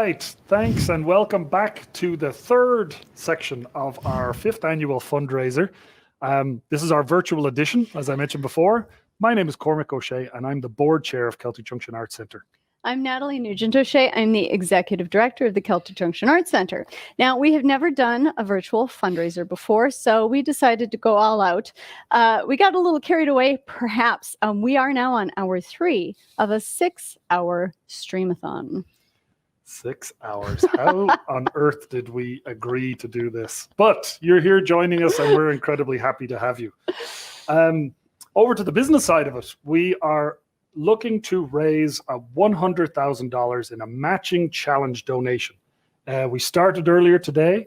right, thanks and welcome back to the third section of our fifth annual fundraiser. This is our virtual edition, as I mentioned before. My name is Cormac O'Shea and I'm the board chair of Celtic Junction Arts Centre. I'm Natalie Nugent-O'Shea. I'm the executive director of the Celtic Junction Arts Centre. Now, we have never done a virtual fundraiser before, so we decided to go all out. We got a little carried away, perhaps. We are now on hour 3 of a 6-hour streamathon. 6 hours. How on earth did we agree to do this? But you're here joining us and we're incredibly happy to have you. Over to the business side of it, we are looking to raise a $100,000 in a matching challenge donation. We started earlier today.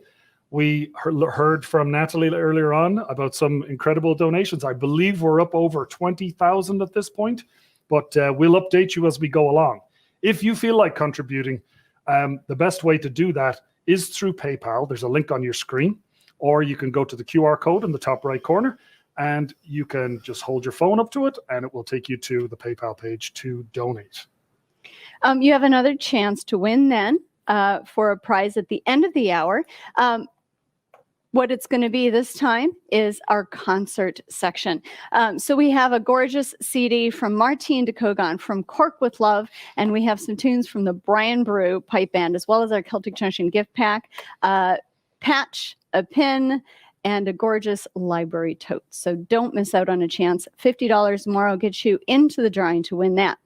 We heard from Natalie earlier on about some incredible donations. I believe we're up over 20,000 at this point, but we'll update you as we go along. If you feel like contributing, the best way to do that is through PayPal. There's a link on your screen, or you can go to the QR code in the top right corner and you can just hold your phone up to it and it will take you to the PayPal page to donate. You have another chance to win then for a prize at the end of the hour. What it's going to be this time is our concert section. So we have a gorgeous CD from Martine de Cogan from Cork with Love, and we have some tunes from the Brian Brew Pipe Band, as well as our Celtic Junction gift pack, patch, a pin, and a gorgeous library tote. So don't miss out on a chance. $50 tomorrow gets you into the drawing to win that.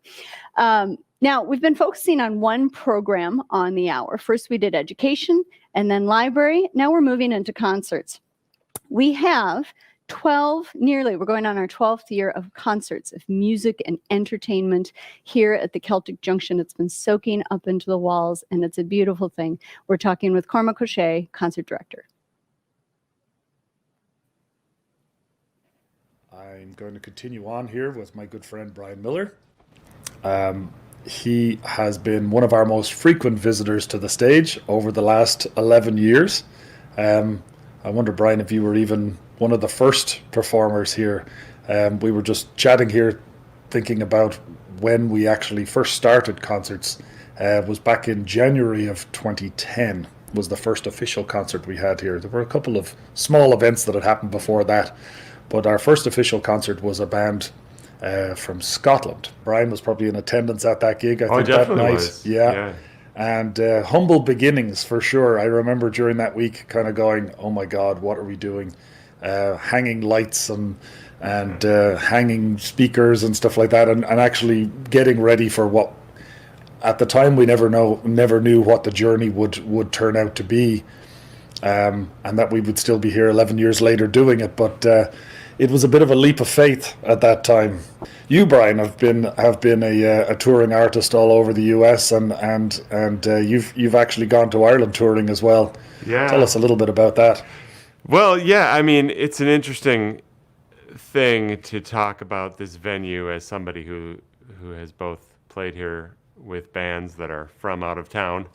Now, we've been focusing on one program on the hour. First, we did education and then library. Now we're moving into concerts. We have we're going on our 12th year of concerts, of music and entertainment here at the Celtic Junction. It's been soaking up into the walls, and it's a beautiful thing. We're talking with Cormac O'Shea, concert director. I'm going to continue on here with my good friend Brian Miller. He has been one of our most frequent visitors to the stage over the last 11 years. I wonder, Brian, if you were even one of the first performers here. We were just chatting here, thinking about when we actually first started concerts. Was back in January of 2010 was the first official concert we had here. There were a couple of small events that had happened before that, but our first official concert was a band from Scotland. Brian was probably in attendance at that gig, I think, that night. Was. Yeah. And humble beginnings for sure. I remember during that week kind of going, oh my God, what are we doing? Hanging lights and hanging speakers and stuff like that, and actually getting ready for what at the time we never knew what the journey would turn out to be, and that we would still be here 11 years later doing it. But it was a bit of a leap of faith at that time. You, Brian, have been a touring artist all over the US, and you've actually gone to Ireland touring as well. Yeah. Tell us a little bit about that. Well, yeah, I mean, it's an interesting thing to talk about this venue as somebody who has both played here with bands that are from out of town,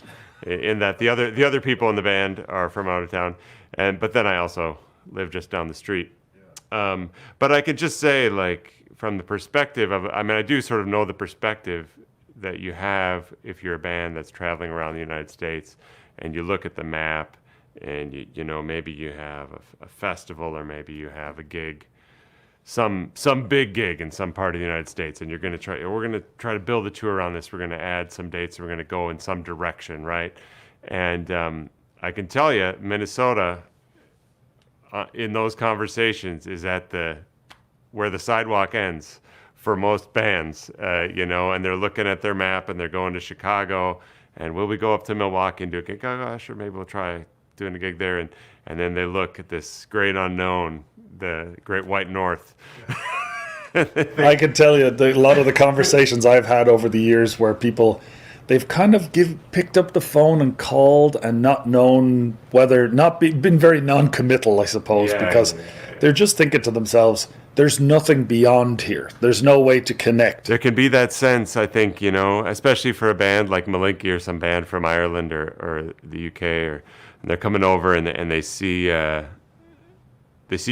in that the other people in the band are from out of town, but then I also live just down the street. But I could just say, like, from the perspective of, I mean, I do sort of know the perspective that you have if you're a band that's traveling around the United States and you look at the map and you know, maybe you have a festival, or maybe you have a gig, some big gig in some part of the United States, and we're going to try to build a tour around this. We're going to add some dates, and we're going to go in some direction, right? And I can tell you, Minnesota, in those conversations, is at where the sidewalk ends for most bands, you know, and they're looking at their map and they're going to Chicago, and will we go up to Milwaukee and do a gig? Oh, sure, maybe we'll try doing a gig there, and then they look at this great unknown, the great white north. I can tell you a lot of the conversations I've had over the years where people, they've kind of picked up the phone and called and not known been very non-committal, I suppose, because they're just thinking to themselves, there's nothing beyond here. There's no way to connect. There can be that sense, I think, you know, especially for a band like Malinky or some band from Ireland or the UK, and they're coming over and they see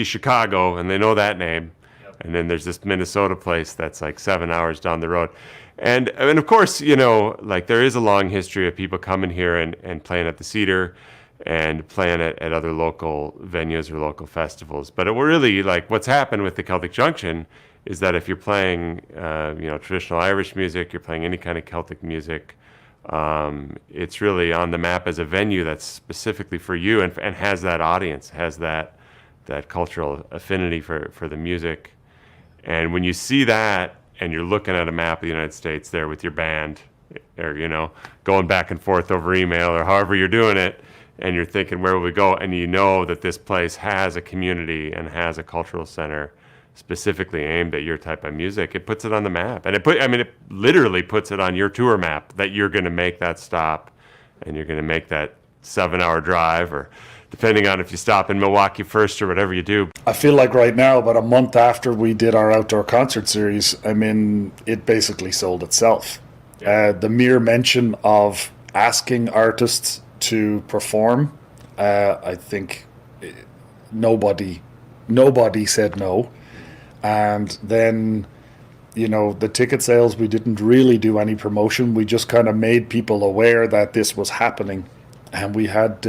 Chicago and they know that name. Yep. And then there's this Minnesota place that's like 7 hours down the road. And of course, you know, like there is a long history of people coming here and playing at the Cedar and playing at other local venues or local festivals. But it really, like, what's happened with the Celtic Junction is that if you're playing, you know, traditional Irish music, you're playing any kind of Celtic music, it's really on the map as a venue that's specifically for you and has that audience, has that cultural affinity for the music. And when you see that and you're looking at a map of the United States there with your band, or, you know, going back and forth over email or however you're doing it, and you're thinking, where will we go? And you know that this place has a community and has a cultural center specifically aimed at your type of music, it puts it on the map. And it literally puts it on your tour map that you're going to make that stop and you're going to make that 7-hour drive, or depending on if you stop in Milwaukee first or whatever you do. I feel like right now, about a month after we did our outdoor concert series, I mean, it basically sold itself. The mere mention of asking artists to perform, I think nobody said no. And then, you know, the ticket sales, we didn't really do any promotion. We just kind of made people aware that this was happening. And we had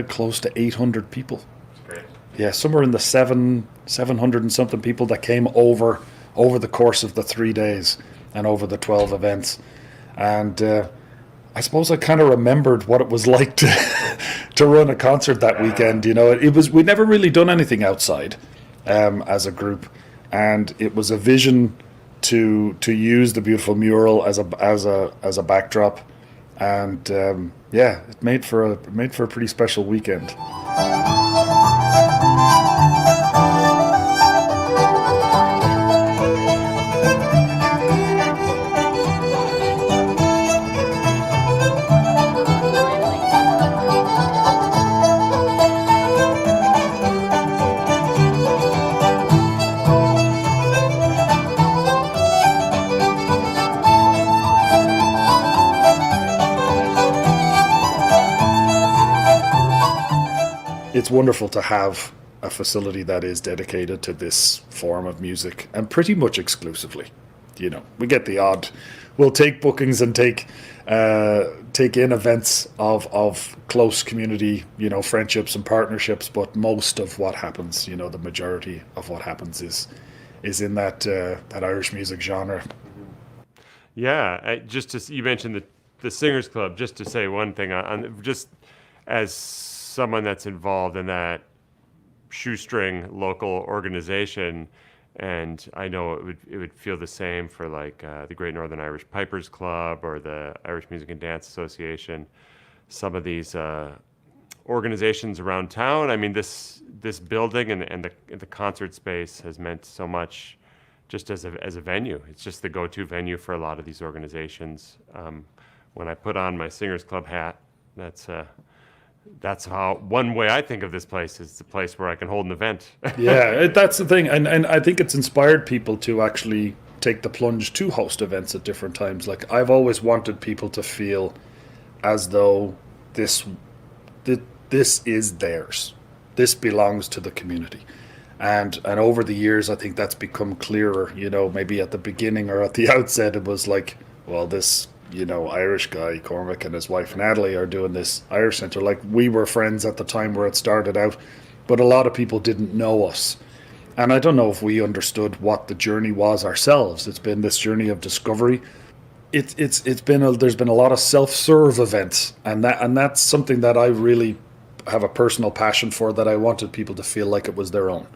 close to 800 people. Great. Yeah, somewhere in the 700 and something people that came over the course of the 3 days and over the 12 events. And I suppose I kind of remembered what it was like to run a concert that weekend. You know, we'd never really done anything outside as a group, and it was a vision to use the beautiful mural as a backdrop, and yeah, it made for a pretty special weekend. It's wonderful to have a facility that is dedicated to this form of music, and pretty much exclusively. You know, we get the odd, we'll take bookings and take in events of close community, you know, friendships and partnerships, but most of what happens, you know, the majority of what happens is in that Irish music genre. Yeah, you mentioned the Singers Club. Just to say one thing on just as someone that's involved in that shoestring local organization, and I know it would feel the same for like the Great Northern Irish Pipers Club or the Irish Music and Dance Association. Some of these organizations around town. I mean, this building and the concert space has meant so much, just as a venue. It's just the go-to venue for a lot of these organizations. When I put on my Singers Club hat, that's how one way I think of this place is the place where I can hold an event. Yeah, that's the thing, and I think it's inspired people to actually take the plunge to host events at different times. Like, I've always wanted people to feel as though this is theirs. This belongs to the community. And over the years, I think that's become clearer. You know, maybe at the beginning or at the outset, it was like, well, this, you know, Irish guy, Cormac, and his wife Natalie are doing this Irish Centre. Like, we were friends at the time where it started out, but a lot of people didn't know us. And I don't know if we understood what the journey was ourselves. It's been this journey of discovery. There's been a lot of self-serve events, and that's something that I really have a personal passion for, that I wanted people to feel like it was their own.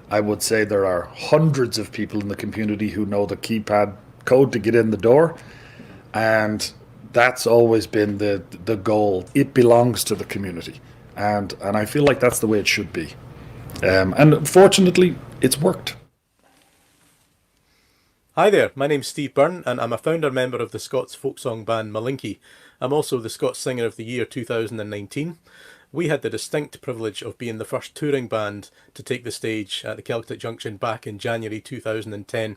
I would say there are hundreds of people in the community who know the keypad code to get in the door. And that's always been the goal. It belongs to the community, and I feel like that's the way it should be. And fortunately, it's worked. Hi there, my name's Steve Byrne, and I'm a founder member of the Scots folk song band Malinky. I'm also the Scots Singer of the Year 2019. We had the distinct privilege of being the first touring band to take the stage at the Celtic Junction back in January 2010.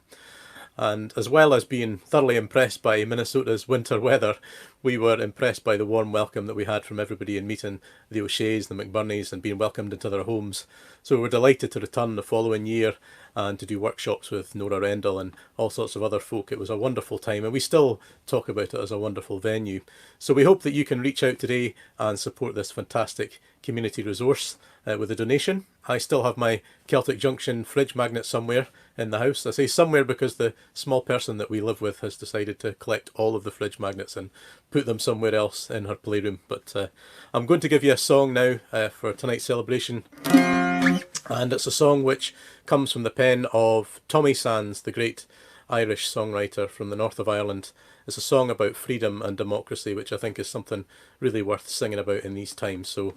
And as well as being thoroughly impressed by Minnesota's winter weather, we were impressed by the warm welcome that we had from everybody in meeting the O'Sheas, the McBurneys, and being welcomed into their homes. So we were delighted to return the following year and to do workshops with Nora Rendell and all sorts of other folk. It was a wonderful time, and we still talk about it as a wonderful venue. So we hope that you can reach out today and support this fantastic community resource with a donation. I still have my Celtic Junction fridge magnet somewhere in the house. I say somewhere because the small person that we live with has decided to collect all of the fridge magnets and put them somewhere else in her playroom. But I'm going to give you a song now for tonight's celebration. And it's a song which comes from the pen of Tommy Sands, the great Irish songwriter from the north of Ireland. It's a song about freedom and democracy, which I think is something really worth singing about in these times. So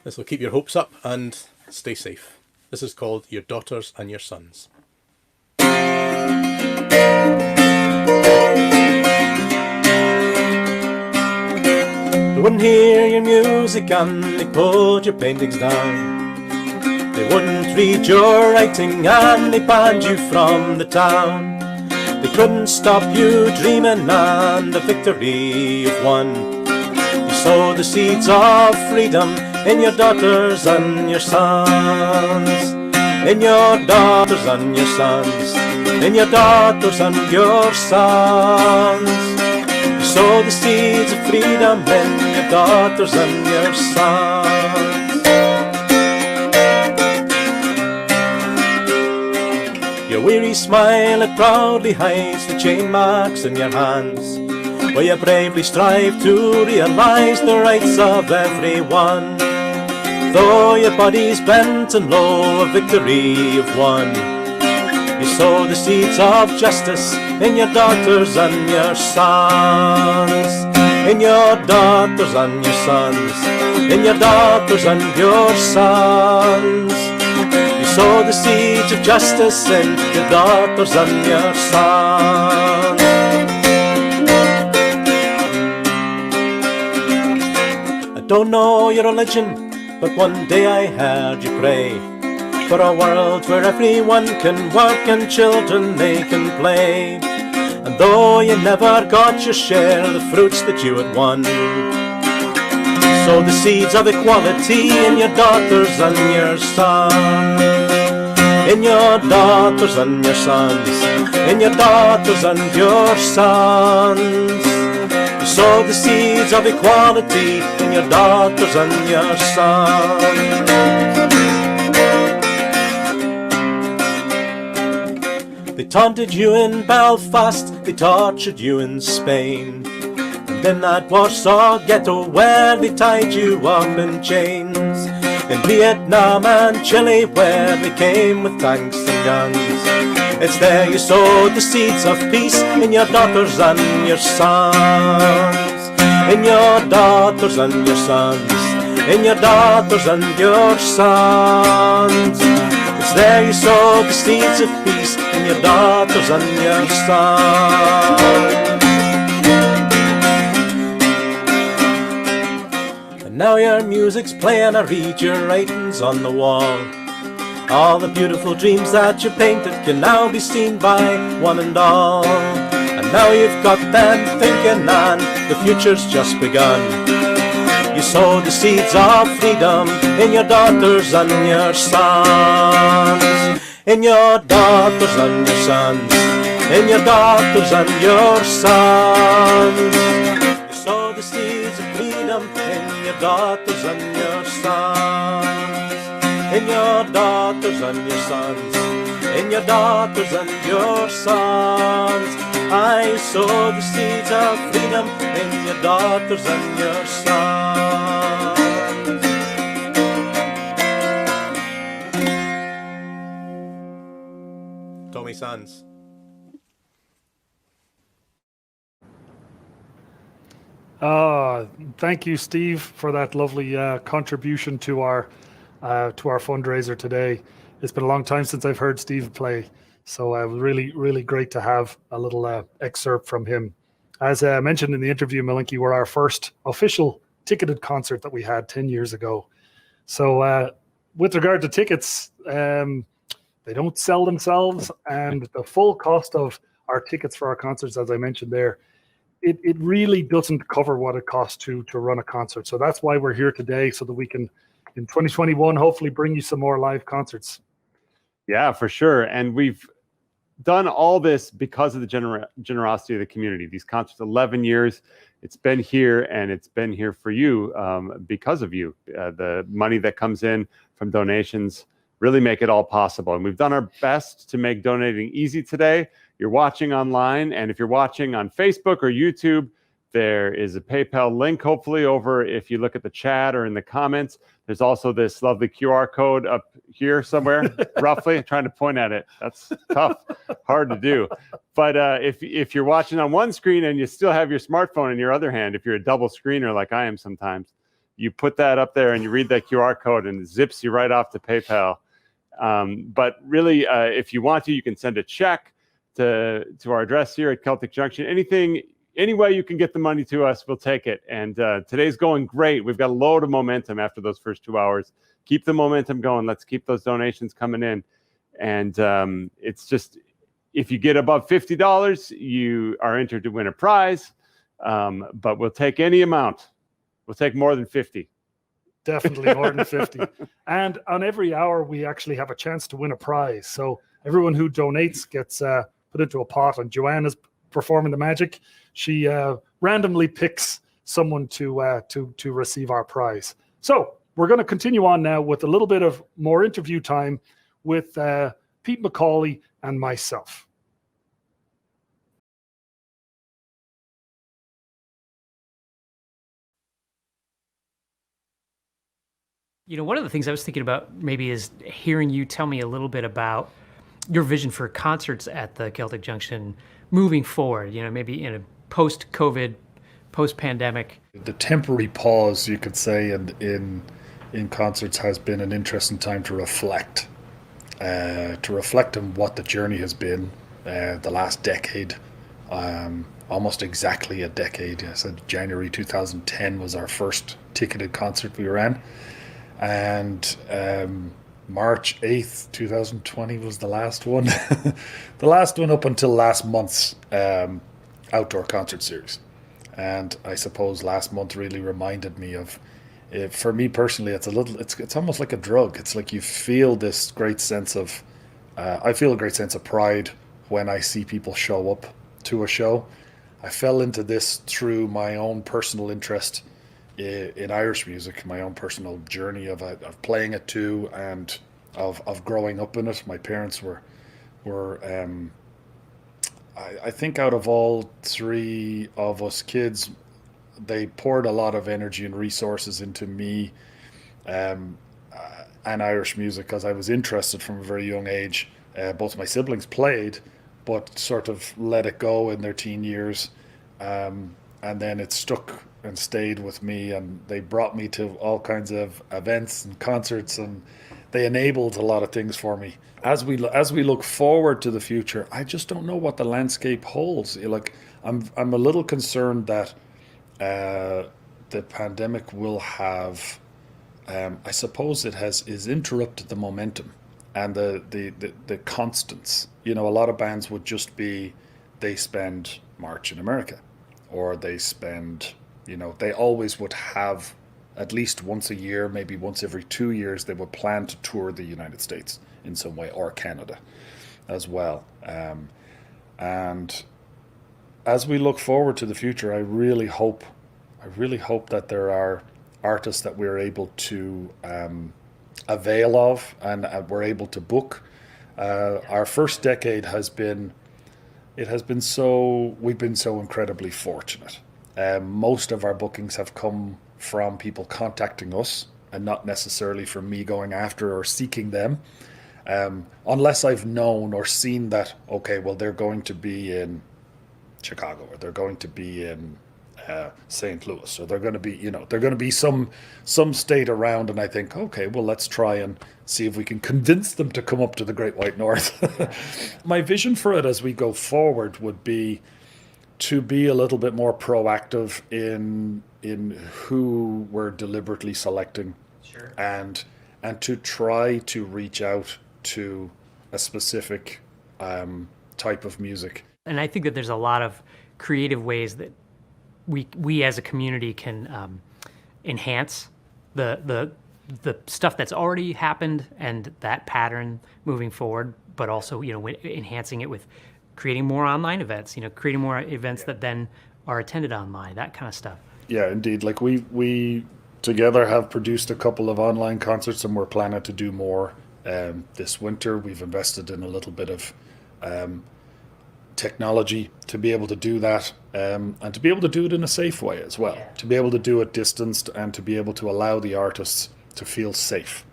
this will keep your hopes up and stay safe. This is called Your Daughters and Your Sons. They wouldn't hear your music and they pulled your paintings down. They wouldn't read your writing and they banned you from the town. They couldn't stop you dreaming and the victory you've won. You sow the seeds of freedom in your daughters and your sons. In your daughters and your sons. In your daughters and your sons. You sow the seeds of freedom in your daughters and your sons. Your weary smile, it proudly hides the chain marks in your hands, where you bravely strive to realise the rights of everyone. Though your body's bent and low, a victory you've won. You sow the seeds of justice in your daughters and your sons. In your daughters and your sons. In your daughters and your sons. You sow the seeds of justice in your daughters and your sons. I don't know your religion, but one day I heard you pray for a world where everyone can work and children they can play. And though you never got your share of the fruits that you had won, sow the seeds of equality in your daughters and your sons. In your daughters and your sons. In your daughters and your sons. Sow the seeds of equality in your daughters and your sons. They taunted you in Belfast, they tortured you in Spain, and in that Warsaw ghetto where they tied you up in chains. In Vietnam and Chile where they came with tanks and guns. It's there you sowed the seeds of peace in your daughters and your sons. In your daughters and your sons. In your daughters and your sons. It's there you sowed the seeds of peace in your daughters and your sons. And now your music's playing, I read your writings on the wall. All the beautiful dreams that you painted can now be seen by one and all. And now you've got them thinking and the future's just begun. You sow the seeds of freedom in your daughters and your sons. In your daughters and your sons. In your daughters and your sons. You sow the seeds of freedom in your daughters and your sons. In your daughters and your sons. In your daughters and your sons. I sow the seeds of freedom in your daughters and your sons. Tommy Sands. Thank you, Steve, for that lovely contribution to our fundraiser today. It's been a long time since I've heard Steve play, so it was really great to have a little excerpt from him. As mentioned in the interview, Malinky were our first official ticketed concert that we had 10 years ago. So with regard to tickets, they don't sell themselves, and the full cost of our tickets for our concerts, as I mentioned there, it really doesn't cover what it costs to run a concert. So that's why we're here today, so that we can, in 2021, hopefully bring you some more live concerts. Yeah, for sure. And we've done all this because of the generosity of the community. These concerts, 11 years, it's been here, and it's been here for you because of you. The money that comes in from donations really make it all possible. And we've done our best to make donating easy today. You're watching online, and if you're watching on Facebook or YouTube, there is a PayPal link, hopefully, over if you look at the chat or in the comments. There's also this lovely QR code up here somewhere, roughly. Trying to point at it. That's tough, hard to do. But if you're watching on one screen and you still have your smartphone in your other hand, if you're a double screener like I am sometimes, you put that up there and you read that QR code and it zips you right off to PayPal. But really, if you want to, you can send a check to our address here at Celtic Junction. Any way you can get the money to us, we'll take it. And today's going great. We've got a load of momentum after those first 2 hours. Keep the momentum going. Let's keep those donations coming in. And it's just, if you get above $50, you are entered to win a prize. But we'll take any amount. We'll take more than 50. Definitely more than 50. And on every hour, we actually have a chance to win a prize. So everyone who donates gets put into a pot, and Joanne is performing the magic. She randomly picks someone to receive our prize. So we're going to continue on now with a little bit of more interview time with Pete McCauley and myself. You know, one of the things I was thinking about maybe is hearing you tell me a little bit about your vision for concerts at the Celtic Junction moving forward, you know, maybe in a post-COVID, post-pandemic. The temporary pause, you could say, in concerts has been an interesting time to reflect on what the journey has been, the last decade, almost exactly a decade. I said January 2010 was our first ticketed concert we ran. And March 8th, 2020 was the last one. The last one up until last month's outdoor concert series. And I suppose last month really reminded me of, for me personally, it's almost like a drug. It's like you feel this great sense of, I feel a great sense of pride when I see people show up to a show. I fell into this through my own personal interest in Irish music, my own personal journey of playing it too, and of growing up in it. My parents were I think out of all three of us kids, they poured a lot of energy and resources into me and Irish music, because I was interested from a very young age. Both my siblings played, but sort of let it go in their teen years, and then it stuck and stayed with me, and they brought me to all kinds of events and concerts, and they enabled a lot of things for me. As we look forward to the future, I just don't know what the landscape holds. Like, I'm a little concerned that the pandemic will have, I suppose it is interrupted the momentum and the constants. You know, a lot of bands would just be, they spend March in America, or they spend, you know, they always would have at least once a year, maybe once every 2 years, they would plan to tour the United States in some way, or Canada as well. And as we look forward to the future, I really hope that there are artists that we're able to avail of, and we're able to book. Our first decade we've been so incredibly fortunate. Most of our bookings have come from people contacting us, and not necessarily from me going after or seeking them, unless I've known or seen that, okay, well, they're going to be in Chicago, or they're going to be in St. Louis, or they're going to be some state around, and I think, okay, well, let's try and see if we can convince them to come up to the Great White North. My vision for it as we go forward would be to be a little bit more proactive in who we're deliberately selecting. Sure. and to try to reach out to a specific type of music. And I think that there's a lot of creative ways that we as a community can enhance the stuff that's already happened and that pattern moving forward, but also, enhancing it with creating more online events, creating more events that then are attended online, that kind of stuff. Yeah, indeed. Like we together have produced a couple of online concerts, and we're planning to do more this winter. We've invested in a little bit of technology to be able to do that, and to be able to do it in a safe way as well. To be able to do it distanced and to be able to allow the artists to feel safe.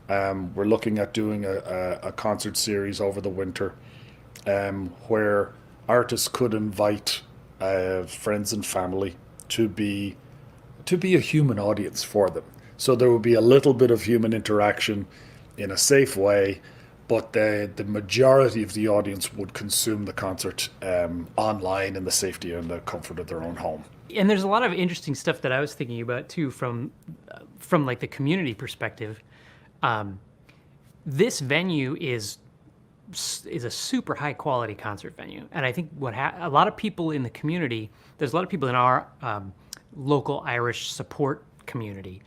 We're looking at doing a concert series over the winter where artists could invite friends and family to be a human audience for them. So there will be a little bit of human interaction in a safe way, but the majority of the audience would consume the concert online in the safety and the comfort of their own home. And there's a lot of interesting stuff that I was thinking about too, from like the community perspective. This venue is a super high quality concert venue, and I think a lot of people in the community, there's a lot of people in our local Irish support community,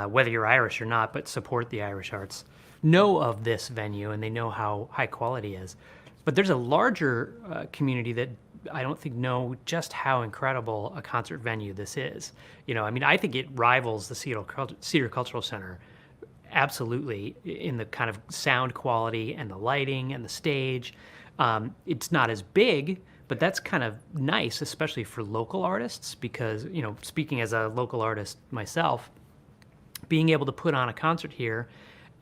whether you're Irish or not, but support the Irish arts, know of this venue and they know how high quality it is. But there's a larger community that I don't think know just how incredible a concert venue this is. I think it rivals the Cedar Cultural Center absolutely in the kind of sound quality and the lighting and the stage. It's not as big, but that's kind of nice, especially for local artists, because, speaking as a local artist myself, being able to put on a concert here,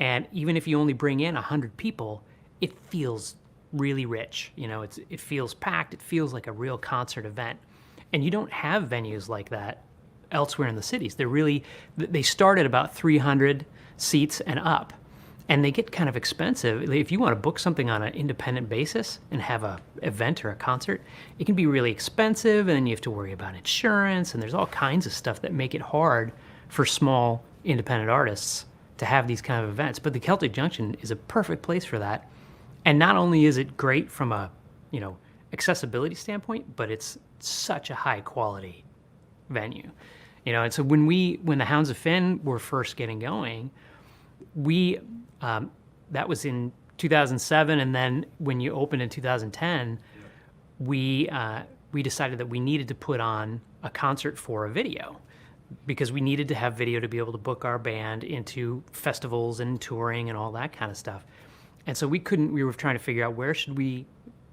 and even if you only bring in 100 people, it feels really rich. It feels packed. It feels like a real concert event. And you don't have venues like that elsewhere in the cities. They start at about 300 seats and up, and they get kind of expensive. If you want to book something on an independent basis and have an event or a concert, it can be really expensive, and then you have to worry about insurance, and there's all kinds of stuff that make it hard for small independent artists to have these kind of events. But the Celtic Junction is a perfect place for that. And not only is it great from a, accessibility standpoint, but it's such a high quality venue. And so when the Hounds of Finn were first getting going, that was in 2007, and then when you opened in 2010, we decided that we needed to put on a concert for a video, because we needed to have video to be able to book our band into festivals and touring and all that kind of stuff. And so we were trying to figure out where should we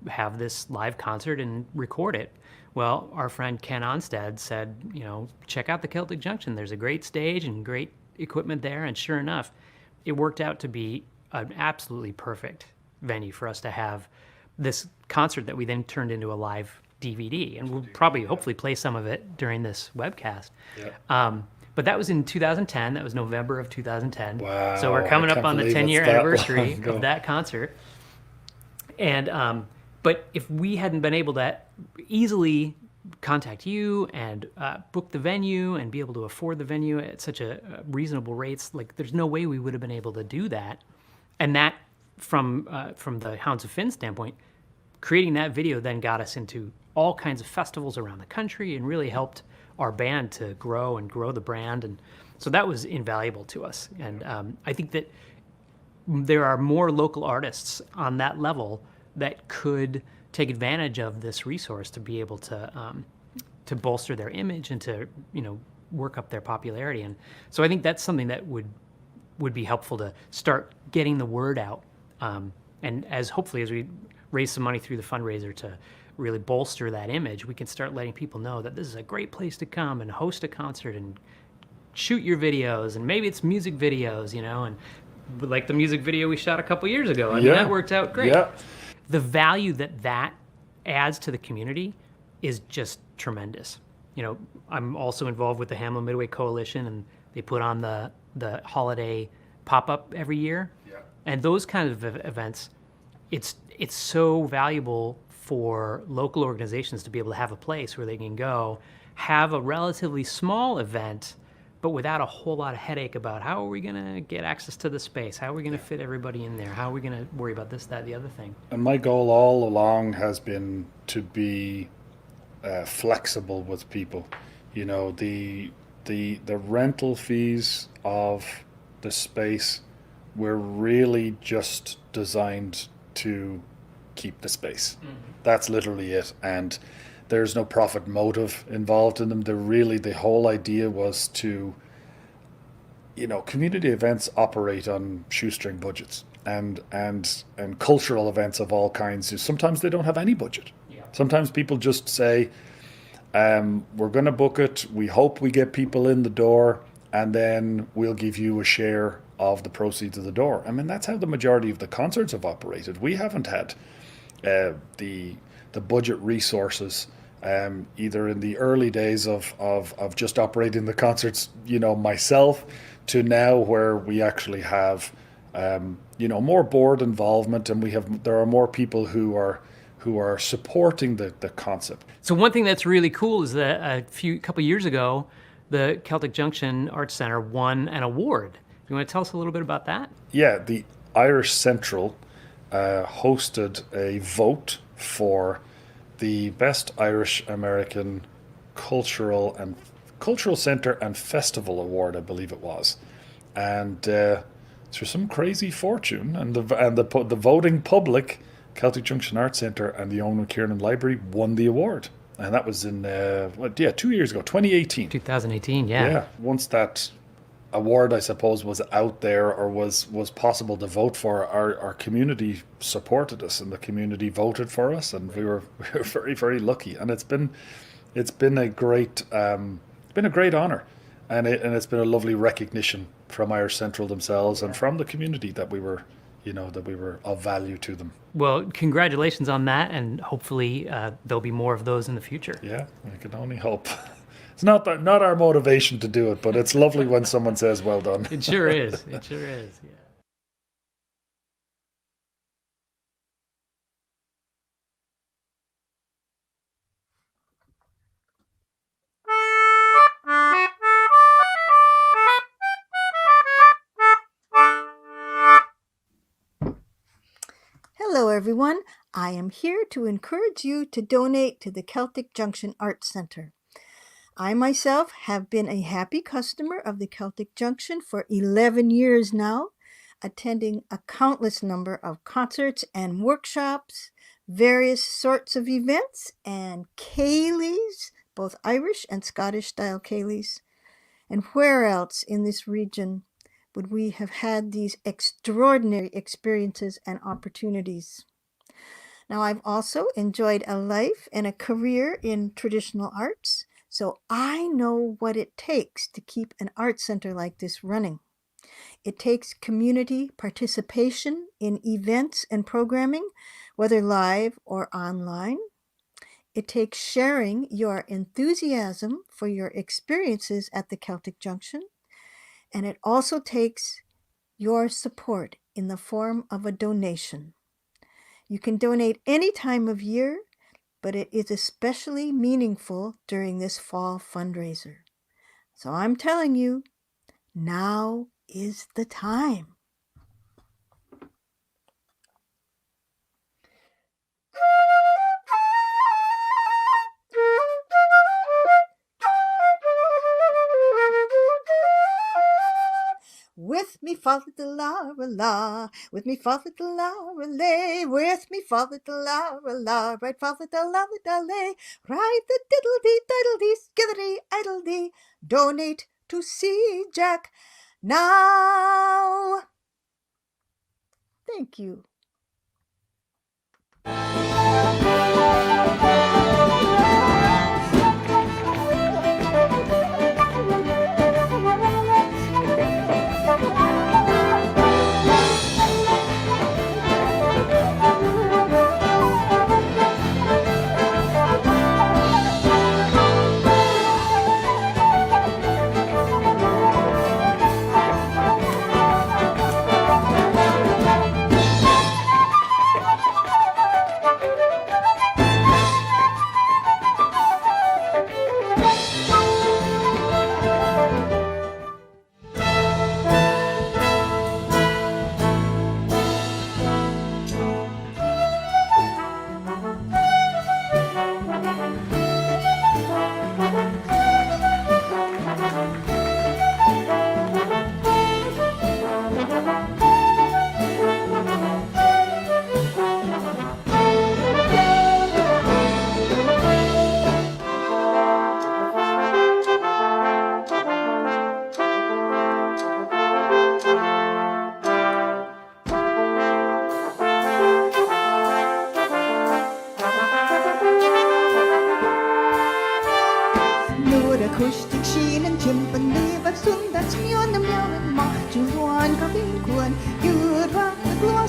have this live concert and record it. Well, our friend Ken Onstead said, check out the Celtic Junction. There's a great stage and great equipment there. And sure enough, it worked out to be an absolutely perfect venue for us to have this concert that we then turned into a live DVD. And we'll probably, hopefully, play some of it during this webcast. Yeah. But that was in 2010. That was November of 2010. Wow. So we're coming up on the 10-year anniversary of that concert. And but if we hadn't been able to easily contact you and book the venue and be able to afford the venue at such a reasonable rates, like there's no way we would have been able to do that. And that, from the Hounds of Finn standpoint, creating that video then got us into all kinds of festivals around the country and really helped our band to grow the brand. And so that was invaluable to us. And I think that there are more local artists on that level that could take advantage of this resource to be able to bolster their image and to, work up their popularity. And so I think that's something that would be helpful to start getting the word out. And hopefully as we raise some money through the fundraiser to really bolster that image, we can start letting people know that this is a great place to come and host a concert and shoot your videos. And maybe it's music videos, and like the music video we shot a couple years ago. I mean, that worked out great. Yeah. The value that adds to the community is just tremendous. I'm also involved with the Hamlin Midway Coalition, and they put on the holiday pop-up every year. Yeah. And those kind of events, it's so valuable for local organizations to be able to have a place where they can go, have a relatively small event, but without a whole lot of headache about how are we going to get access to the space? How are we going to fit everybody in there? How are we going to worry about this, that, the other thing? And my goal all along has been to be flexible with people. You know, the rental fees of the space were really just designed to keep the space. That's literally it. And there's no profit motive involved in them. The whole idea was to, you know, community events operate on shoestring budgets, and cultural events of all kinds. Sometimes they don't have any budget. Yeah. Sometimes people just say, we're going to book it. We hope we get people in the door, and then we'll give you a share of the proceeds of the door. I mean, that's how the majority of the concerts have operated. We haven't had the budget resources, either in the early days of just operating the concerts, you know, myself, to now where we actually have, you know, more board involvement, and there are more people who are supporting the concept. So one thing that's really cool is that couple years ago, the Celtic Junction Arts Center won an award. You want to tell us a little bit about that? Yeah, the Irish Central hosted a vote for the Best Irish American Cultural Center and Festival Award, I believe it was, and through some crazy fortune and the voting public, Celtic Junction Arts Center and the Owen Kieran Library won the award, and that was in 2 years ago, 2018. 2018, yeah. Yeah, once that award, I suppose, was out there or was possible to vote for, our community supported us, and the community voted for us, and we were very, very lucky. And it's been a great honor, and it's been a lovely recognition from Irish Central themselves and from the community that we were of value to them. Well, congratulations on that, and hopefully there'll be more of those in the future. Yeah, I can only hope. It's not our motivation to do it, but it's lovely when someone says, well done. It sure is. It sure is, yeah. Hello everyone, I am here to encourage you to donate to the Celtic Junction Arts Center. I myself have been a happy customer of the Celtic Junction for 11 years now, attending a countless number of concerts and workshops, various sorts of events, and ceilidhs, both Irish and Scottish style ceilidhs. And where else in this region would we have had these extraordinary experiences and opportunities? Now, I've also enjoyed a life and a career in traditional arts, so I know what it takes to keep an art center like this running. It takes community participation in events and programming, whether live or online. It takes sharing your enthusiasm for your experiences at the Celtic Junction. And it also takes your support in the form of a donation. You can donate any time of year, but it is especially meaningful during this fall fundraiser. So I'm telling you, now is the time. With me father the la la, with me father the la lay, with me father the la, right father the la lay, right the diddle dee, skittery idle dee, donate to see Jack now. Thank you.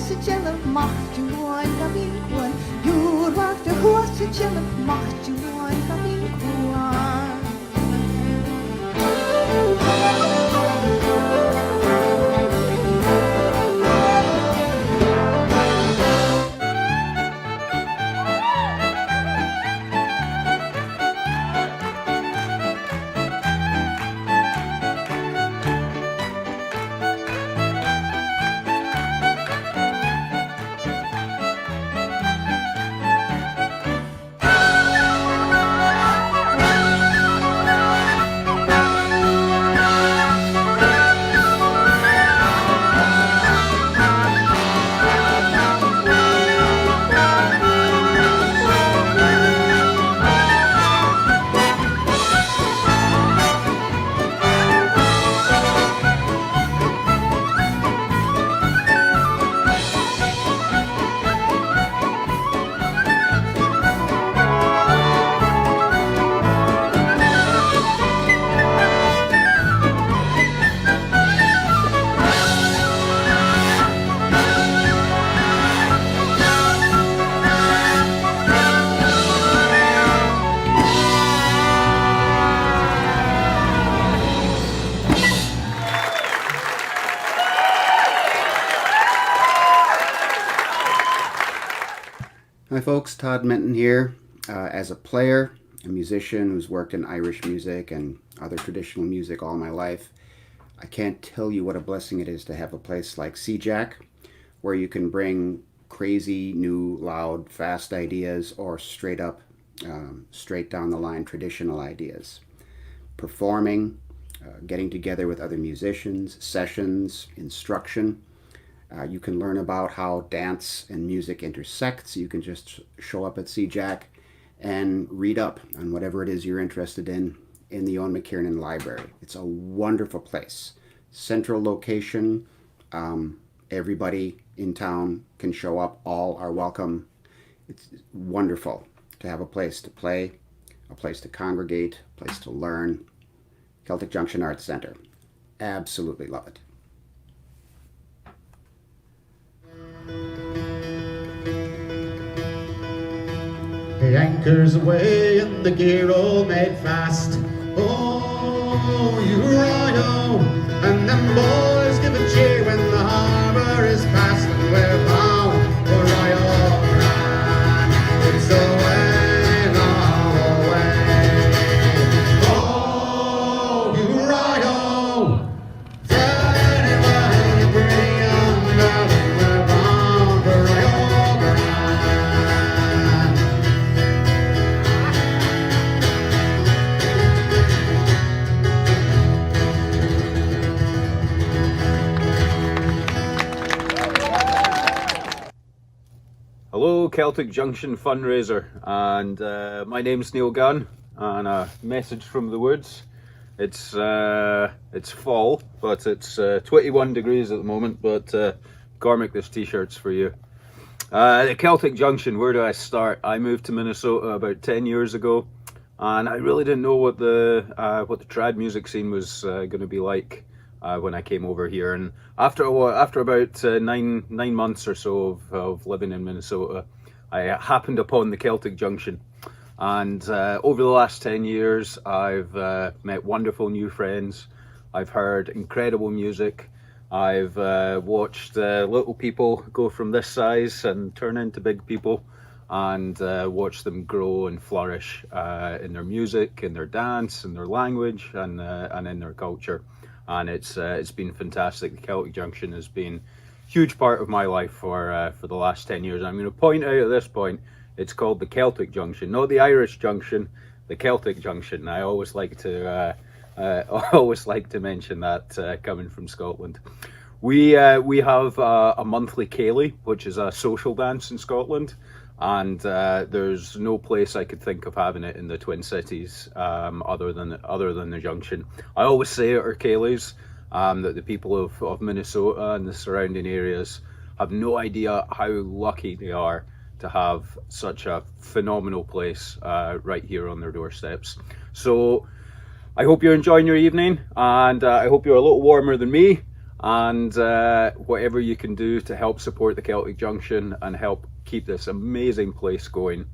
huase chelle macht du ein Kabin kuan. Jur wagt der huase chelle macht du ein Kabin kuan. Hi folks, Todd Minton here. As a player, a musician who's worked in Irish music and other traditional music all my life, I can't tell you what a blessing it is to have a place like CJAC, where you can bring crazy, new, loud, fast ideas or straight up, straight down the line traditional ideas. Performing, getting together with other musicians, sessions, instruction. You can learn about how dance and music intersect. You can just show up at CJAC and read up on whatever it is you're interested in the Owen McKiernan Library. It's a wonderful place. Central location. Everybody in town can show up. All are welcome. It's wonderful to have a place to play, a place to congregate, a place to learn. Celtic Junction Arts Center. Absolutely love it. The anchor's away and the gear all made fast. Oh, you royal! And them boys give a cheer when the harbour is past, and we're bound for Royal Grand. It's away, now away. Oh, you royal! Tell anybody bring 'em down, and we're bound for Royal Grand. Hello, Celtic Junction fundraiser, and my name's Neil Gunn, and a message from the woods. It's fall, but it's 21 degrees at the moment, but Cormac, this t-shirt's for you. The Celtic Junction, where do I start? I moved to Minnesota about 10 years ago, and I really didn't know what the trad music scene was going to be like when I came over here. And after about nine months or so of living in Minnesota, I happened upon the Celtic Junction. And over the last 10 years, I've met wonderful new friends. I've heard incredible music. I've watched little people go from this size and turn into big people, and watched them grow and flourish in their music, in their dance, in their language, and in their culture. And it's been fantastic. The Celtic Junction has been a huge part of my life for the last 10 years. I'm going to point out at this point, it's called the Celtic Junction, not the Irish Junction, the Celtic Junction. I always like to mention that coming from Scotland. We have a monthly Ceilidh, which is a social dance in Scotland, and there's no place I could think of having it in the Twin Cities other than the Junction. I always say at our Ceilidhs that the people of Minnesota and the surrounding areas have no idea how lucky they are to have such a phenomenal place right here on their doorsteps. So I hope you're enjoying your evening, and I hope you're a little warmer than me. and whatever you can do to help support the Celtic Junction and help keep this amazing place going,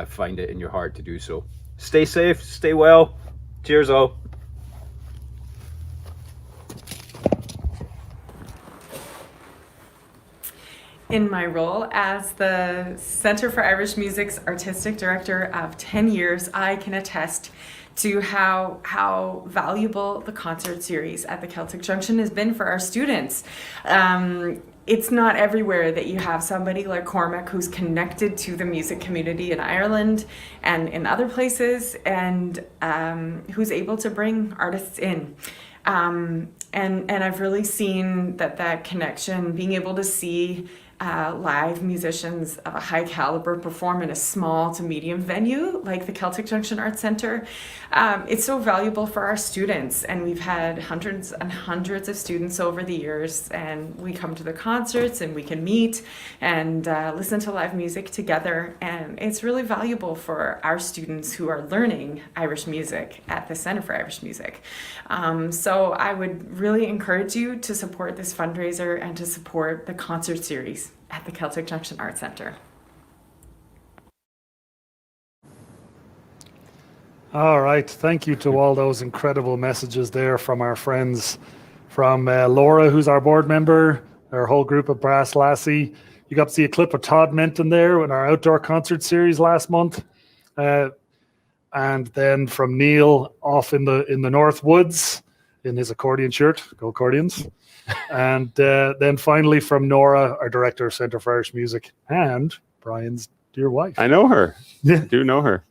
find it in your heart to do so. Stay safe, stay well. Cheers all. In my role as the Centre for Irish Music's Artistic Director of 10 years, I can attest to how valuable the concert series at the Celtic Junction has been for our students. It's not everywhere that you have somebody like Cormac who's connected to the music community in Ireland and in other places, and who's able to bring artists in. And I've really seen that connection, being able to see live musicians of a high caliber perform in a small to medium venue like the Celtic Junction Arts Centre. It's so valuable for our students, and we've had hundreds and hundreds of students over the years, and we come to the concerts and we can meet and listen to live music together, and it's really valuable for our students who are learning Irish music at the Centre for Irish Music. So I would really encourage you to support this fundraiser and to support the concert series at the Celtic Junction Arts Centre. All right. Thank you to all those incredible messages there from our friends, from Laura, who's our board member, our whole group of Brass Lassie. You got to see a clip of Todd Minton there in our outdoor concert series last month. And then from Neil off in the North Woods in his accordion shirt. Go Accordions. And then finally from Nora, our director of Centre for Irish Music, and Brian's dear wife. I know her. Yeah. I do know her.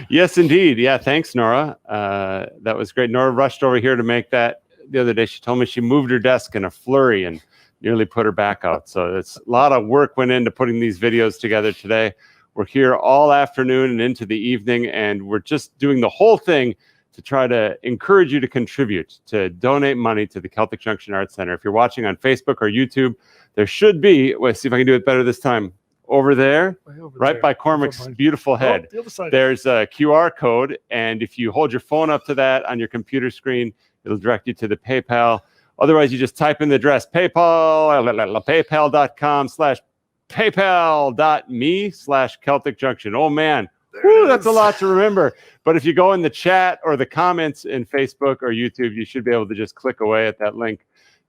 Yes, indeed. Yeah, thanks, Nora. That was great. Nora rushed over here to make that the other day. She told me she moved her desk in a flurry and nearly put her back out. So it's a lot of work went into putting these videos together today. We're here all afternoon and into the evening, and we're just doing the whole thing to try to encourage you to contribute, to donate money to the Celtic Junction Arts Centre. If you're watching on Facebook or YouTube, there should be, let's see if I can do it better this time, over there, right by Cormac's beautiful head. The other side. There's a QR code, and if you hold your phone up to that on your computer screen, it'll direct you to the PayPal. Otherwise, you just type in the address paypal.me/paypal.me/Celtic Junction. Oh man, woo, that's a lot to remember. But if you go in the chat or the comments in Facebook or YouTube, you should be able to just click away at that link.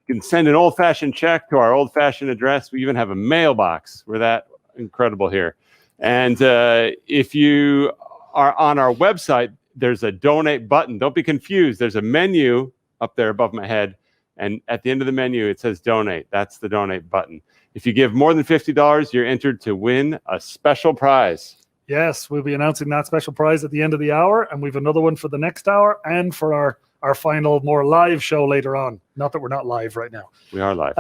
You can send an old-fashioned check to our old-fashioned address. We even have a mailbox. We're that incredible here. And if you are on our website, there's a donate button. Don't be confused. There's a menu up there above my head. And at the end of the menu, it says donate. That's the donate button. If you give more than $50, you're entered to win a special prize. Yes, we'll be announcing that special prize at the end of the hour, and we've another one for the next hour and for our final more live show later on. Not that we're not live right now. We are live.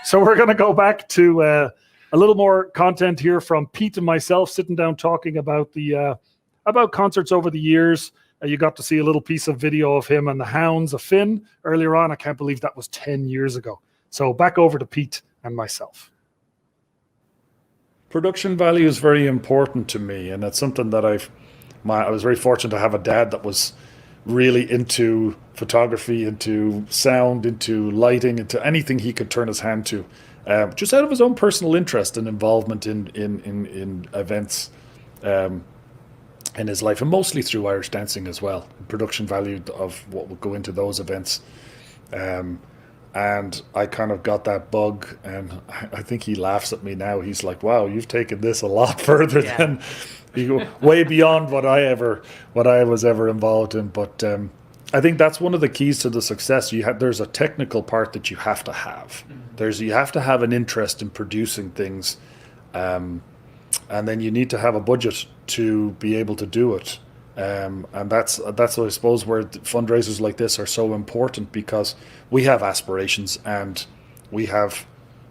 So we're going to go back to a little more content here from Pete and myself sitting down talking about the about concerts over the years. You got to see a little piece of video of him and the Hounds of Finn earlier on. I can't believe that was 10 years ago. So back over to Pete and myself. Production value is very important to me, and it's something that I was very fortunate to have a dad that was really into photography, into sound, into lighting, into anything he could turn his hand to, just out of his own personal interest and involvement in events in his life, and mostly through Irish dancing as well. Production value of what would go into those events. And I kind of got that bug, and I think he laughs at me now. He's like, wow, you've taken this a lot further than you go, way beyond what I was ever involved in. But I think that's one of the keys to the success. There's a technical part that you have to have. You have to have an interest in producing things, and then you need to have a budget to be able to do it. And that's I suppose where fundraisers like this are so important, because we have aspirations, and we have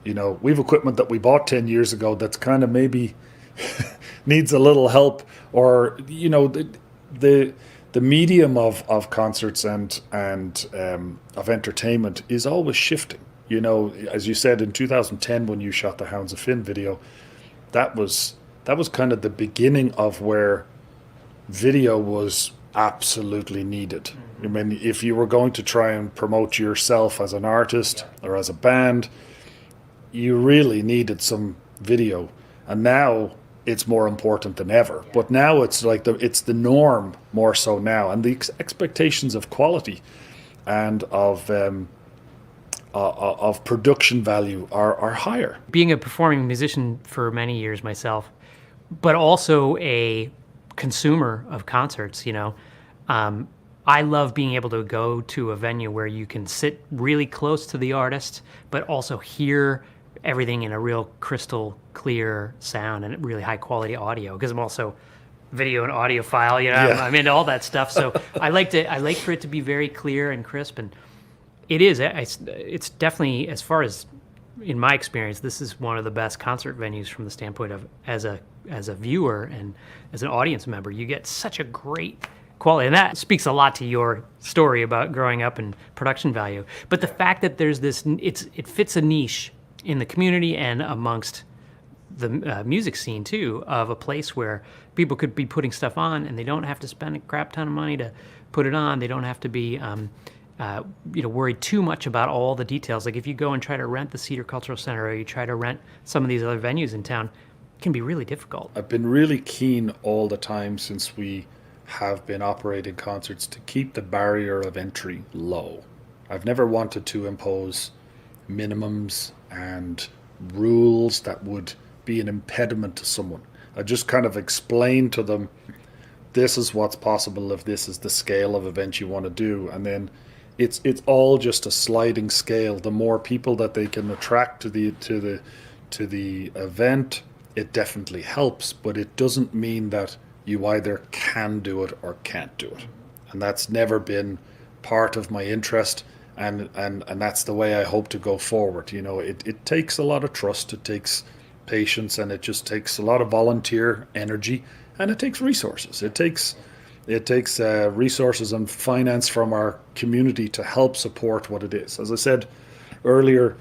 equipment that we bought 10 years ago that's kind of maybe needs a little help, or the medium of concerts and of entertainment is always shifting. As you said, in 2010 when you shot the Hounds of Finn video, that was kind of the beginning of where video was absolutely needed. I mean, if you were going to try and promote yourself as an artist or as a band, you really needed some video. And now it's more important than ever. But now it's like it's the norm more so now, and the expectations of quality and of production value are higher. Being a performing musician for many years myself, but also a consumer of concerts, I love being able to go to a venue where you can sit really close to the artist, but also hear everything in a real crystal clear sound and really high quality audio, because I'm also video and audiophile, Yeah. I'm into all that stuff. So I like for it to be very clear and crisp, and it's definitely, as far as in my experience, this is one of the best concert venues from the standpoint of as a viewer and as an audience member, you get such a great quality, and that speaks a lot to your story about growing up and production value. But the fact that there's this, it fits a niche in the community and amongst the music scene too, of a place where people could be putting stuff on and they don't have to spend a crap ton of money to put it on. They don't have to be worried too much about all the details. Like if you go and try to rent the Cedar Cultural Center, or you try to rent some of these other venues in town, it can be really difficult. I've been really keen all the time since we have been operating concerts to keep the barrier of entry low. I've never wanted to impose minimums and rules that would be an impediment to someone. I just kind of explain to them, this is what's possible if this is the scale of event you want to do, and then it's all just a sliding scale. The more people that they can attract to the event, it definitely helps, but it doesn't mean that you either can do it or can't do it. And that's never been part of my interest, and that's the way I hope to go forward. It takes a lot of trust, it takes patience, and it just takes a lot of volunteer energy, and it takes resources. It takes resources and finance from our community to help support what it is. As I said earlier,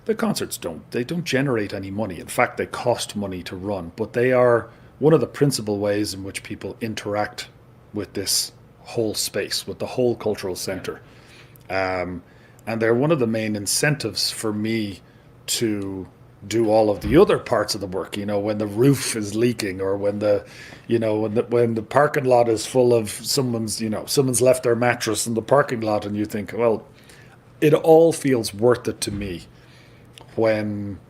the concerts don't generate any money. In fact, they cost money to run, but they are one of the principal ways in which people interact with this whole space, with the whole cultural center. And they're one of the main incentives for me to do all of the other parts of the work. When the roof is leaking, or when the parking lot is full of someone's left their mattress in the parking lot, and you think, well, it all feels worth it to me when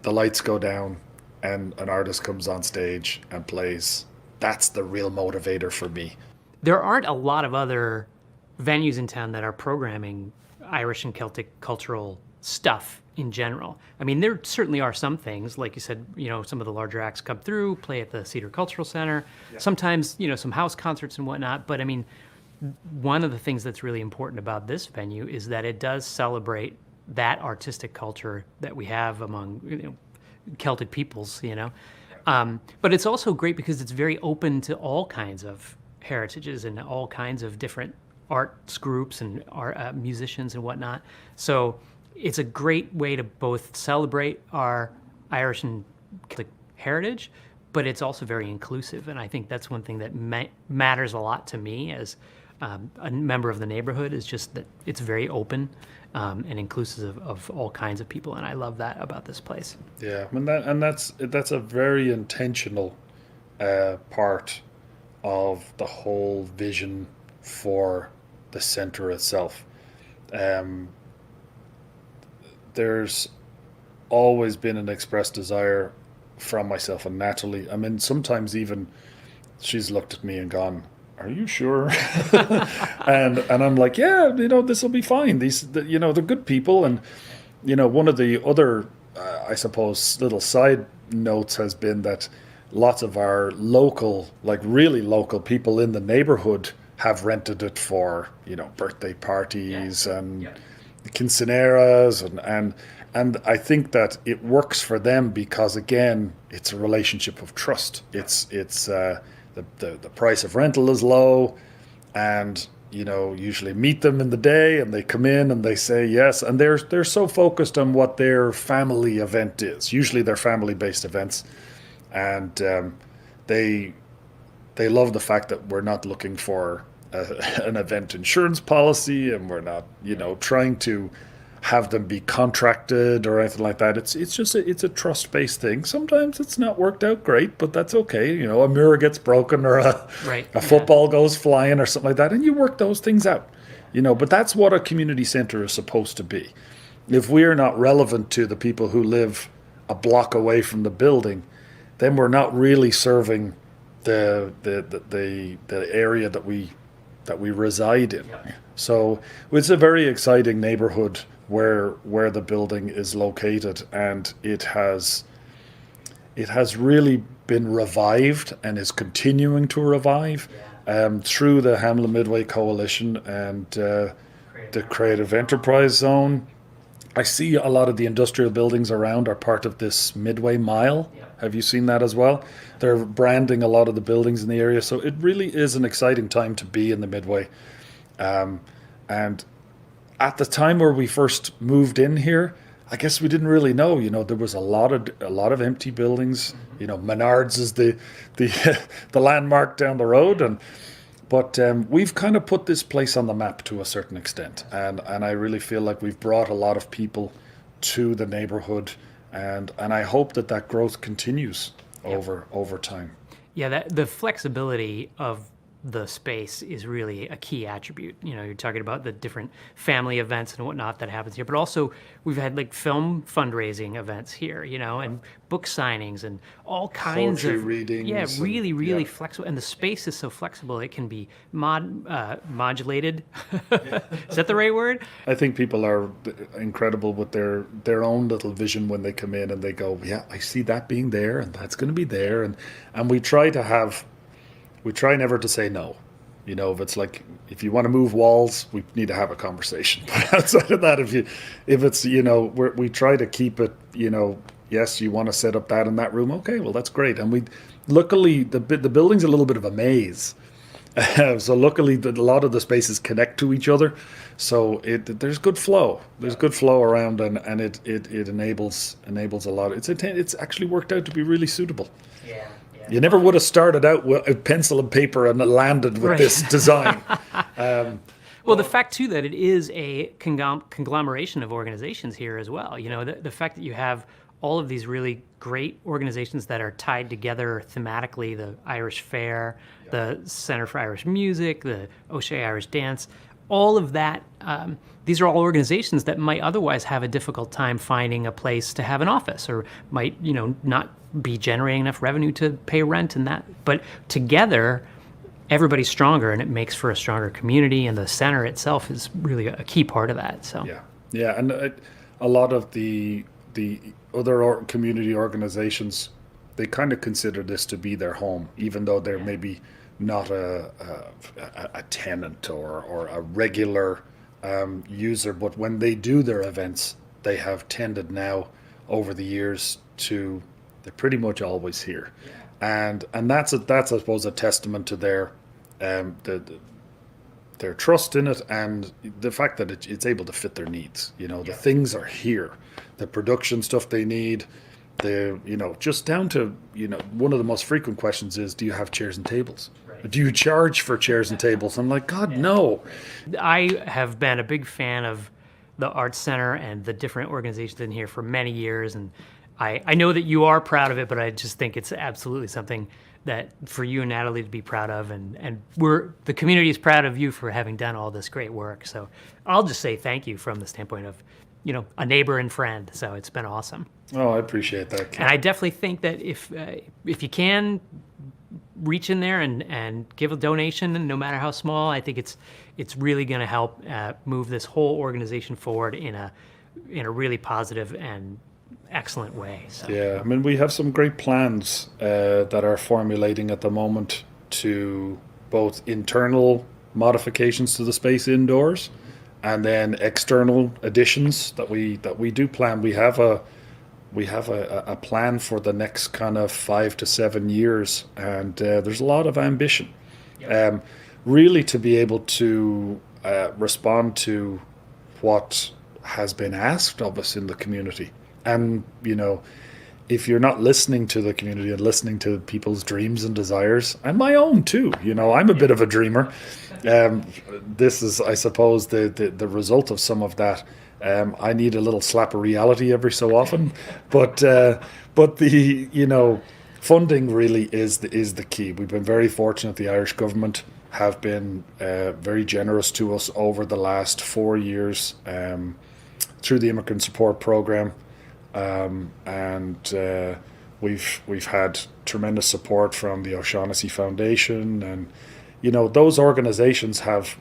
the lights go down and an artist comes on stage and plays. That's the real motivator for me. There aren't a lot of other venues in town that are programming Irish and Celtic cultural stuff in general. I mean, there certainly are some things, like you said, some of the larger acts come through, play at the Cedar Cultural Center, sometimes, some house concerts and whatnot. But I mean, one of the things that's really important about this venue is that it does celebrate that artistic culture that we have among, Celtic peoples, But it's also great because it's very open to all kinds of heritages and all kinds of different arts groups and art, musicians and whatnot. So it's a great way to both celebrate our Irish and Celtic heritage, but it's also very inclusive. And I think that's one thing that matters a lot to me as a member of the neighborhood, is just that it's very open and inclusive of all kinds of people. And I love that about this place. Yeah, that's a very intentional part of the whole vision for the center itself. There's always been an expressed desire from myself and Natalie. I mean, sometimes even she's looked at me and gone, "Are you sure?" and I'm like, "Yeah, this will be fine. They're good people." And one of the other, I suppose, little side notes has been that lots of our local, like really local people in the neighborhood have rented it for, birthday parties and quinceaneras, and I think that it works for them because, again, it's a relationship of trust. It's the price of rental is low, and usually meet them in the day, and they come in and they say yes, and they're so focused on what their family event is. Usually they're family-based events, and they they love the fact that we're not looking for an event insurance policy, and we're not, trying to have them be contracted or anything like that. It's just it's a trust-based thing. Sometimes it's not worked out great, but that's okay. A mirror gets broken, or a football goes flying or something like that, and you work those things out. But that's what a community center is supposed to be. If we're not relevant to the people who live a block away from the building, then we're not really serving the area that we reside in. So it's a very exciting neighborhood where the building is located, and it has really been revived and is continuing to revive through the Hamlin Midway Coalition and the Creative Enterprise Zone. I see a lot of the industrial buildings around are part of this Midway Mile. Have you seen that as well? They're branding a lot of the buildings in the area, so it really is an exciting time to be in the Midway. And at the time where we first moved in here, I guess we didn't really know. There was a lot of empty buildings. Menards is the landmark down the road, but we've kind of put this place on the map to a certain extent, and I really feel like we've brought a lot of people to the neighborhood, and I hope that growth continues over time. Yeah, the flexibility of the space is really a key attribute. You're talking about the different family events and whatnot that happens here, but also we've had like film fundraising events here, and book signings and all kinds Poetry of readings. Yeah, really flexible, and the space is so flexible it can be modulated. Is that the right word? I think people are incredible with their own little vision when they come in and they go, yeah, I see that being there, and that's going to be there, and we try never to say no. If it's like, if you want to move walls, we need to have a conversation. But outside of that, if it's we try to keep it, yes, you want to set up that in that room, okay, well, that's great. And luckily the building's a little bit of a maze, so luckily a lot of the spaces connect to each other, so there's good flow. There's good flow around, and it enables a lot. It's actually worked out to be really suitable. Yeah. You never would have started out with a pencil and paper and landed with this design. Well, the fact, too, that it is a conglomeration of organizations here as well. The fact that you have all of these really great organizations that are tied together thematically, the Irish Fair, the Center for Irish Music, the O'Shea Irish Dance, all of that, these are all organizations that might otherwise have a difficult time finding a place to have an office, or might, not be generating enough revenue to pay rent and that. But together, everybody's stronger, and it makes for a stronger community, and the center itself is really a key part of that. So yeah, and a lot of the other community organizations, they kind of consider this to be their home, even though they're maybe not a tenant or a regular user. But when they do their events, they have tended now over the years to, they're pretty much always here, and that's I suppose a testament to their trust in it, and the fact that it's able to fit their needs. The things are here, the production stuff they need. Just down to one of the most frequent questions is, do you have chairs and tables? Do you charge for chairs and tables? I'm like, God, no. I have been a big fan of the Arts Center and the different organizations in here for many years, and I know that you are proud of it, but I just think it's absolutely something that for you and Natalie to be proud of, and the community is proud of you for having done all this great work. So I'll just say thank you from the standpoint of, a neighbor and friend. So it's been awesome. Oh, I appreciate that, Ken. And I definitely think that if you can reach in there and give a donation, and no matter how small, I think it's really going to help move this whole organization forward in a really positive and excellent way. So. Yeah, we have some great plans that are formulating at the moment to both internal modifications to the space indoors, and then external additions that we do plan. We have a plan for the next kind of 5 to 7 years, and there's a lot of ambition, really, to be able to respond to what has been asked of us in the community. And if you're not listening to the community and listening to people's dreams and desires, and my own too, I'm a bit of a dreamer. This is, I suppose, the result of some of that. I need a little slap of reality every so often, but the funding really is the key. We've been very fortunate. The Irish government have been very generous to us over the last 4 years through the Immigrant Support Program. And we've had tremendous support from the O'Shaughnessy Foundation, and those organizations have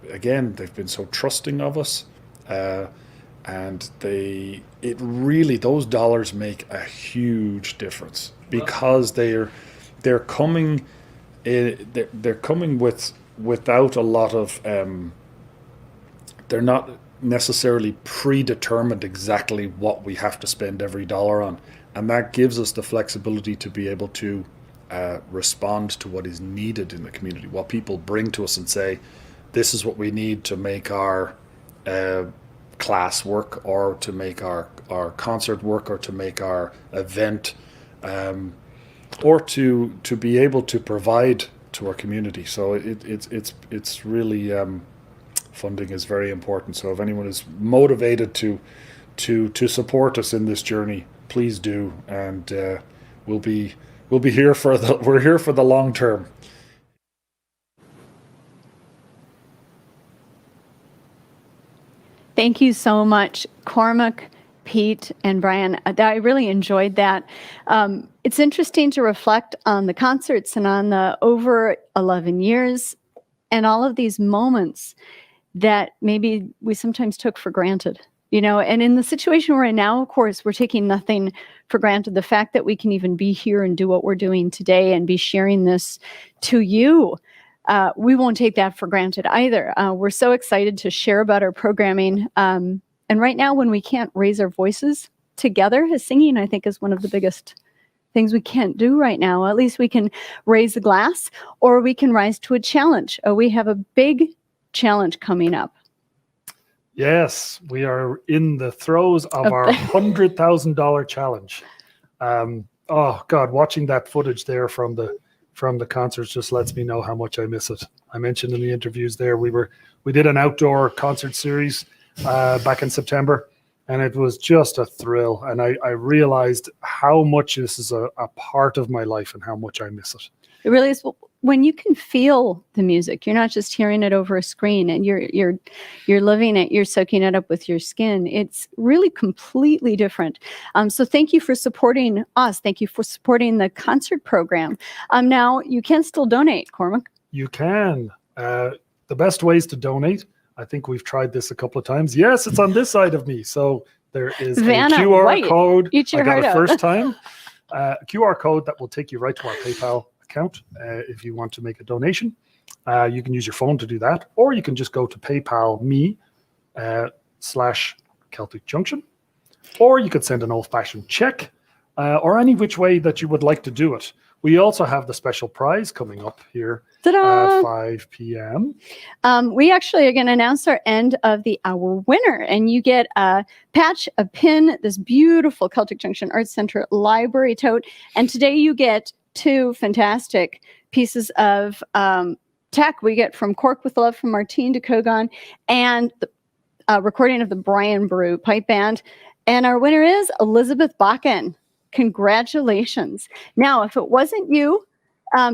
again, they've been so trusting of us, and those dollars make a huge difference, because they're coming without a lot of they're not necessarily predetermined exactly what we have to spend every dollar on, and that gives us the flexibility to be able to respond to what is needed in the community, what people bring to us and say, this is what we need to make our class work, or to make our concert work, or to make our event, or to be able to provide to our community. So it's really funding is very important. So if anyone is motivated to support us in this journey, please do, and we'll be here we're here for the long term. Thank you so much, Cormac, Pete, and Brian. I really enjoyed that. It's interesting to reflect on the concerts and on the over 11 years and all of these moments that maybe we sometimes took for granted. And in the situation we're in now, of course, we're taking nothing for granted. The fact that we can even be here and do what we're doing today and be sharing this to you, we won't take that for granted either. We're so excited to share about our programming. And right now, when we can't raise our voices together, singing, I think, is one of the biggest things we can't do right now. At least we can raise the glass, or we can rise to a challenge. We have a big challenge coming up. Yes, we are in the throes of our $100,000 challenge. Oh God, watching that footage there from the concerts just lets me know how much I miss it. I mentioned in the interviews there, we did an outdoor concert series back in September, and it was just a thrill. And I realized how much this is a part of my life and how much I miss it. It really is. When you can feel the music, you're not just hearing it over a screen, and you're living it, you're soaking it up with your skin. It's really completely different. So thank you for supporting us. Thank you for supporting the concert program. Now you can still donate, Cormac. You can. The best ways to donate, I think we've tried this a couple of times. Yes, it's on this side of me. So there is Vanna, a QR White. code. Eat your I got heart it out. first time. QR code that will take you right to our PayPal account. If you want to make a donation, you can use your phone to do that, or you can just go to PayPal me /Celtic Junction, or you could send an old-fashioned check, or any which way that you would like to do it. We also have the special prize coming up here at 5 p.m. We actually are going to announce our end of the hour winner, and you get a patch, a pin, this beautiful Celtic Junction Arts Center library tote, and today you get 2 fantastic pieces of tech. We get From Cork with Love from Martine de Kogan, and the recording of the Brian Brew Pipe Band. And our winner is Elizabeth Bakken. Congratulations. Now, if it wasn't you,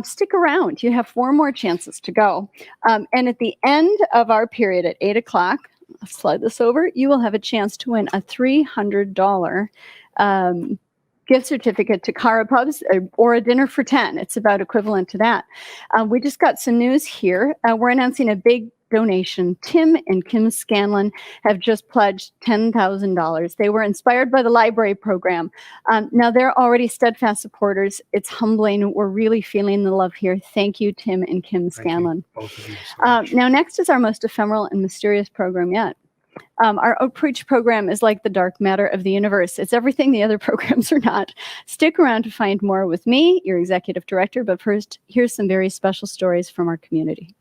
stick around. You have 4 more chances to go. And at the end of our period at 8 o'clock, I'll slide this over, you will have a chance to win a $300 gift certificate to Cara Pubs, or a dinner for 10. It's about equivalent to that. We just got some news here. We're announcing a big donation. Tim and Kim Scanlon have just pledged $10,000. They were inspired by the library program. Now they're already steadfast supporters. It's humbling. We're really feeling the love here. Thank you, Tim and Kim Scanlon. Both of you so much. Now next is our most ephemeral and mysterious program yet. Our Outreach program is like the dark matter of the universe. It's everything the other programs are not. Stick around to find more with me, your executive director, but first, here's some very special stories from our community.